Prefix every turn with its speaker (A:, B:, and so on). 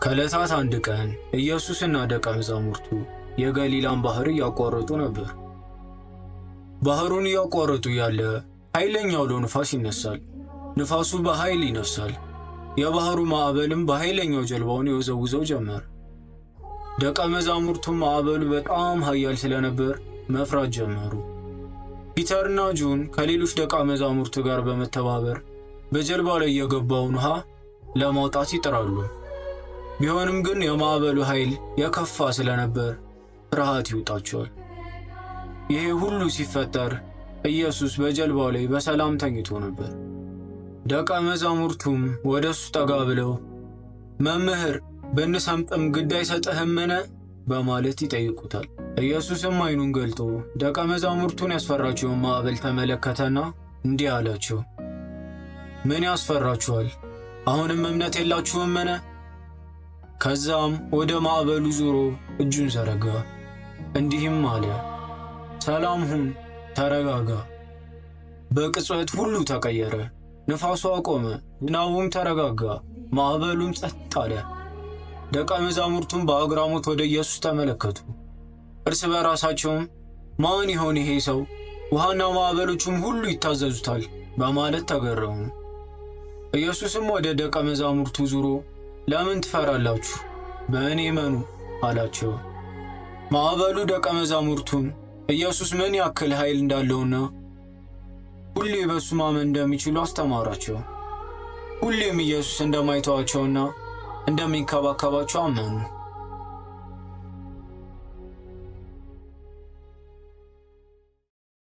A: ከዕለታት አንድ ቀን ኢየሱስና ደቀ መዛሙርቱ የገሊላን ባህር እያቋረጡ ነበር። ባህሩን እያቋረጡ ያለ ኃይለኛ አውሎ ንፋስ ይነሳል። ንፋሱ በኃይል ይነሳል። የባህሩ ማዕበልም በኃይለኛው ጀልባውን ይወዘውዘው ጀመር። ደቀ መዛሙርቱም ማዕበሉ በጣም ኃያል ስለነበር መፍራት ጀመሩ። ፒተርና ጆን ከሌሎች ደቀ መዛሙርት ጋር በመተባበር በጀልባው ላይ የገባውን ውሃ ለማውጣት ይጥራሉ። ቢሆንም ግን የማዕበሉ ኃይል የከፋ ስለነበር ፍርሃት ይውጣቸዋል። ይሄ ሁሉ ሲፈጠር ኢየሱስ በጀልባው ላይ በሰላም ተኝቶ ነበር። ደቀ መዛሙርቱም ወደሱ ጠጋ ብለው መምህር ብንሰምጥም ግድ አይሰጥህምን በማለት ይጠይቁታል። ኢየሱስም ዓይኑን ገልጦ ደቀ መዛሙርቱን ያስፈራቸውን ማዕበል ተመለከተና እንዲህ አላቸው፣ ምን ያስፈራችኋል? አሁንም እምነት የላችሁምን? ከዛም ወደ ማዕበሉ ዞሮ እጁን ዘረጋ፣ እንዲህም አለ፣ ሰላም ሁን፣ ተረጋጋ። በቅጽበት ሁሉ ተቀየረ። ንፋሱ አቆመ፣ ዝናቡም ተረጋጋ፣ ማዕበሉም ጸጥ አለ። ደቀ መዛሙርቱም በአግራሞት ወደ ኢየሱስ ተመለከቱ። እርስ በራሳቸውም ማን ይሆን ይሄ ሰው? ውሃና ማዕበሎቹም ሁሉ ይታዘዙታል በማለት ተገረሙ። ኢየሱስም ወደ ደቀ መዛሙርቱ ዙሮ ለምን ትፈራላችሁ? በእኔ እመኑ አላቸው። ማዕበሉ ደቀ መዛሙርቱን ኢየሱስ ምን ያክል ኃይል እንዳለውና ሁሌ በሱ ማመን እንደሚችሉ አስተማራቸው። ሁሌም ኢየሱስ እንደማይተዋቸውና እንደሚንከባከባቸው አመኑ።